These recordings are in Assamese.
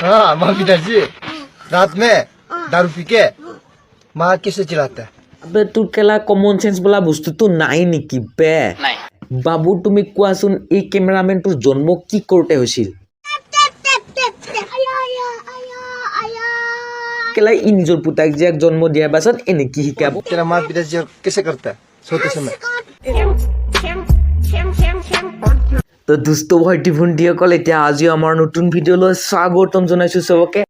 हाँ माँ पिताजी रात में दारू पी के माँ किसे चिल्लाता है আবে তোৰ কেলা কমন সেন্স বোলা বস্তুটো নাই নেকি বে নাই বাবু তুমি কোৱাচোন এই কেমেৰামেনটোৰ জন্ম কি কৰোঁতে হৈছিল কেলা ই নিজৰ পুতাক জীয়াক জন্ম দিয়াৰ পাছত এনে কি শিকাব तेरा माँ पिताजी कैसे करता है सोते समय তো দুষ্ট ভাইটি ভণ্টিসকল এতিয়া আজি আমাৰ নতুন ভিডিঅ'লৈ স্বাগতম জনাইছোঁ চবকে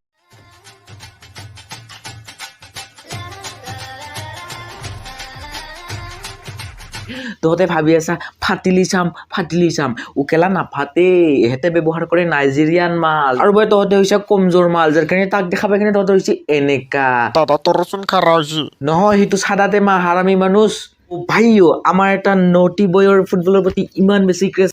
তহঁতে ভাবি আছা ফাটিলি চাম উকেলা নাফাতে এহেঁতে ব্যৱহাৰ কৰে নাইজেৰিয়ান মাল আৰু বই তহঁতে হৈছে কমজোৰ মাল যাৰ কাৰণে তাক দেখা পাই কিনে তহঁতে হৈছে এনেকা দাদা তোৰচোন খাৰা হৈছে নহয় সেইটো চাদাতে মা হাৰামি মানুহ ভাইও আমাৰ এটা নটি বয়ৰ ফুটবলৰ প্ৰতি ইমান বেছি ক্ৰেজ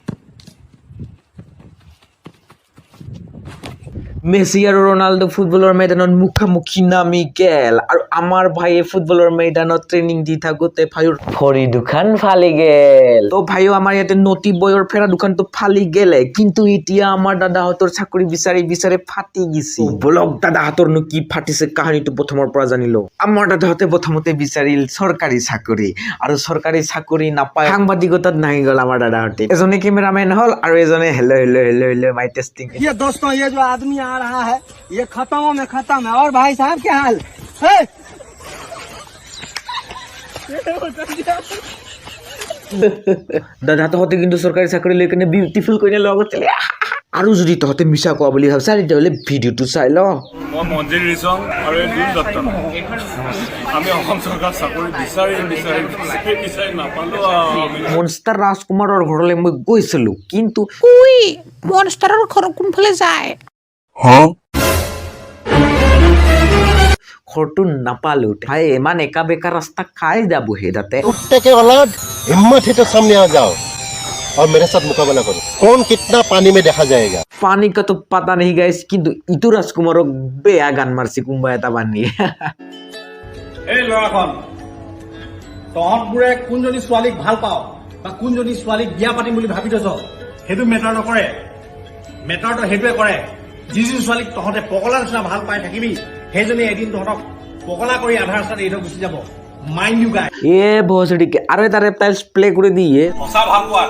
মেছি আৰু ৰনাল্ডো ফুটবলৰ ময়দানত মুখামুখি নামি গেল আৰু আমাৰ ভাইয়ে ফুটবলৰ ময়দানত ট্ৰেইনিং দি থাকোঁতে ভাইৰ ভৰি দুখন ফালি গেল তো ভাইও আমাৰ ইয়াতে নটি বয়ৰ ফেৰা দুখনটো ফালি গেলে কিন্তু এতিয়া আমাৰ দাদাহঁতৰ চাকৰি বিচাৰি ফাটি গেছি বলক দাদাহঁতৰনো কি ফাটিছে কাহিনীটো প্ৰথমৰ পৰা জানি লওঁ আমাৰ দাদাহঁতে প্ৰথমতে বিচাৰিল চৰকাৰী চাকৰি আৰু চৰকাৰী চাকৰি নাপায় সাংবাদিকতাত নাহি গ'ল আমাৰ দাদাহঁতে এজনে কেমেৰামেন হ'ল আৰু এজনে হেল্ল' মাই টেষ্টিং ये दोस्तों ये जो आदमी आ रहा है ये खत्म में खत्म है और भाई साहब क्या हाल है দাদা তহঁতে কিন্তু চৰকাৰী চাকৰি লৈ কিনে বিউটিফুল কৰি লগতে আৰু যদি তহঁতে মিছা কোৱা বুলি ভাবিছা তেতিয়াহ'লে ভিডিঅ'টো চাই ল মই মঞ্জিল ৰিচং আৰু এই দুই দত্ত আমি অসম চৰকাৰ চাকৰি বিচাৰি নাপালোঁ মনষ্টাৰ ৰাজকুমাৰৰ ঘৰলৈ মই গৈছিলোঁ কিন্তু উই মনষ্টাৰৰ ঘৰ কোনফালে যায় ঘৰটো নাপালোঁ ভাই ইমান একা বেকা ৰাস্তা খাই যাবহে তাতে कुत्ते के औलाद हिम्मत है तो सामने आ जाओ और मेरे साथ मुकाबला करो कौन कितना पानी में देखा जाएगा পানী কাটো পাতা নেহি গাইছ কিন্তু ইটো ৰাজকুমাৰক বেয়া গান মাৰছি কোনোবা এটা বান্ধি এই ল'ৰাখন তহঁতবোৰে কোনজনী ছোৱালীক ভাল পাওঁ বা কোনজনী ছোৱালীক বিয়া পাতিম বুলি ভাবি থৈছ সেইটো মেটাৰ নকৰে মেটাৰটো সেইটোৱে কৰে যি ছোৱালীক তহঁতে পগলা নিচিনা ভাল পাই থাকিবি সেইজনী এদিন তহঁতক পগলা কৰি আধাৰ ৰাস্তাত এৰি থৈ গুচি যাব মাইণ্ড ইউ গাই এ ভচৰিকে আৰু এটা ৰেপটাইলছ প্লে কৰি দিয়ে সঁচা ভাল পোৱা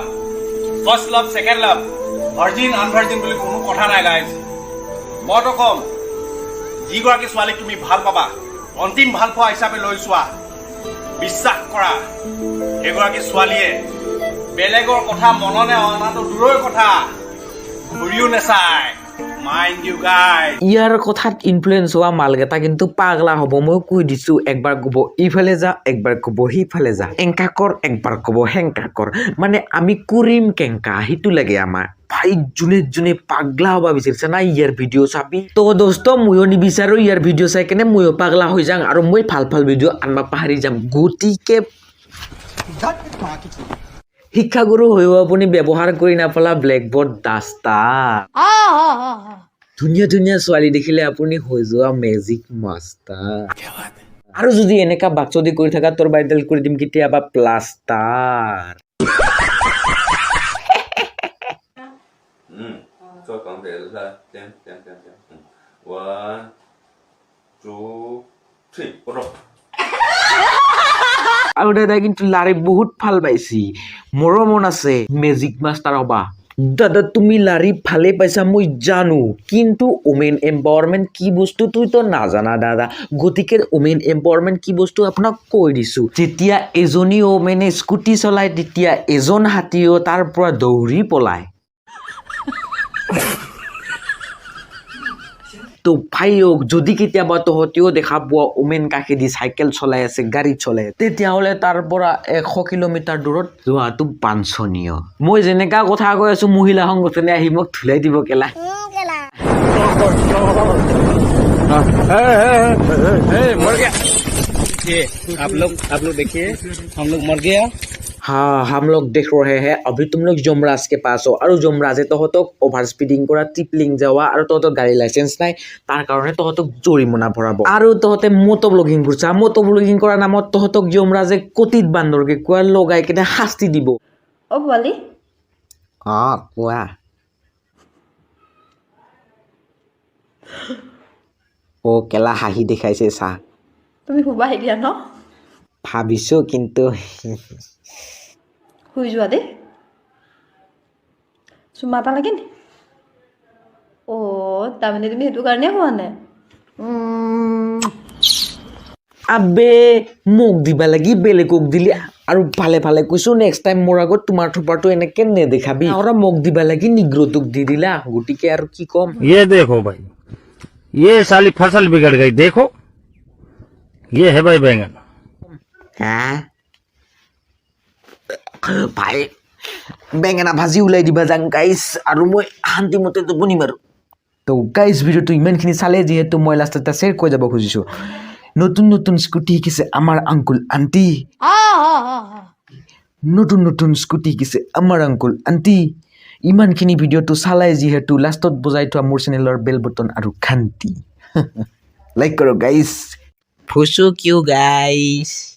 ফাৰ্ষ্ট লাভ ছেকেণ্ড লাভ ভাৰ্জিন আনভাৰ্জিন বুলি কোনো কথা নাই গাইজ মইতো কম যিগৰাকী ছোৱালীক তুমি ভাল পাবা অন্তিম ভাল পোৱা হিচাপে লৈ চোৱা বিশ্বাস কৰা এগৰাকী ছোৱালীয়ে বেলেগৰ কথা মননে অনাটো দূৰৈৰ কথা ঘূৰিও নাচায় মাইণ্ড ইউ গাই ইয়াৰ কথাত ইনফ্লুৱেঞ্চ হোৱা মালকেইটা কিন্তু পাগলা হ'ব মই কৈ দিছোঁ একবাৰ ক'ব ইফালে যা একবাৰ ক'ব সিফালে যা এংকা কৰ একবাৰ ক'ব হেংকা কৰ মানে আমি কৰিম কেংকা সেইটো লাগে আমাৰ ভাই যোনে পাগলা হ'ব বিচাৰিছে না ইয়াৰ ভিডিঅ' চাবি তো দোস্ত ময়ো নিবিচাৰোঁ ইয়াৰ ভিডিঅ' চাই কেনে ময়ো পাগলা হৈ যাওঁ আৰু মই ভাল ভিডিঅ' আনবা পাহৰি যাম গতিকে শিক্ষাগুৰু হৈও আপুনি ব্যৱহাৰ কৰি নাপালা ব্লেকবৰ্ড ডাষ্টাৰ ধুনীয়া ছোৱালী দেখিলে আপুনি হৈ যোৱা মেজিক মাষ্টাৰ আৰু যদি এনেকা বাকচদি কৰি থাকা তোৰ বাইডেল কৰি দিম কেতিয়াবা plaster cho con để là tem 1 2 3 rồi আৰু দাদা কিন্তু লাৰি বহুত ভাল পাইছি মোৰো মন আছে মেজিক মাষ্টাৰ হবা দাদা তুমি লাৰি ভালে পাইছা মই জানো কিন্তু ওমেন এম্পাৱাৰমেণ্ট কি বস্তু তুই তো নাজানা দাদা গতিকে ওমেন এম্পাৱাৰমেণ্ট কি বস্তু আপোনাক কৈ দিছোঁ যেতিয়া এজনী ওমেনে স্কুটি চলায় তেতিয়া এজন হাতীও তাৰ পৰা দৌৰি পলায় তো ভাইওক যদি কেতিয়াবা তহঁতিও দেখা পোৱা ওমেন কাষেদি চাইকেল চলাই আছে গাড়ী চলাই তেতিয়াহ'লে তাৰ পৰা 100 কিলোমিটাৰ দূৰত যোৱাটো বাঞ্ছনীয় মই যেনেকা কথা কৈ আছোঁ মহিলা সংগঠনে আহি মোক ধুলাই দিব কেলা मर गया ये आप लोग देखिए हम लोग मर गया हाँ हम लोग देख रहे हैं अभी तुम लोग যমৰাজ के पास हो আৰু যমৰাজে তহঁতক অভাৰ স্পিডিং কৰা ট্ৰিপলিং যাৱা আৰু তহঁতৰ গাড়ী লাইচেন্স নাই তাৰ কাৰণে তহঁতক জৰিমনা ভৰাব আৰু তহঁতে মটো ব্লগিং কৰিছা মটো ব্লগিং কৰা নামত তহঁতক যমৰাজে কটিত বান্দৰকে কোৱা লগাই কিনে শাস্তি দিব অ বলি কোৱা অ কেলা হাঁহি দেখাইছে চা তুমি শুবা এতিয়া ন ভাবিছো কিন্তু শুই যোৱা দেই চুমা এটা লাগে নি তাৰমানে তুমি সেইটো কাৰণে হোৱা নাই আবে মোক দিবা লাগি বেলেগক দিলি আৰু ভালে ভালে কৈছো নেক্সট টাইম মোৰ আগত তোমাৰ থোপাৰটো এনেকে নেদেখাবি আৰু মোক দিবা লাগি নিগ্ৰটোক দি দিলা গতিকে আৰু কি কম ये देखो भाई ये साली फसल बिगड़ गई देखो ये है भाई बैंगन হা ভাই বেঙেনা ভাজি ওলাই দিবা যাং গাইছ আৰু মই শান্তিমতে টোপনি মাৰো তো গাইছ ভিডিঅ'টো ইমানখিনি চালে যিহেতু মই লাষ্টত এটা শ্বেয়াৰ কৰি যাব খুজিছোঁ নতুন নতুন স্কুটি শিকিছে আমাৰ আংকুল আণ্টি নতুন নতুন স্কুটি শিকিছে আমাৰ আংকুল আণ্টি ইমানখিনি ভিডিঅ'টো চালাই যিহেতু লাষ্টত বজাই থোৱা মোৰ চেনেলৰ বেল বটন আৰু ঘণ্টি লাইক কৰক গাইছ ফুচু কিউ গাইছ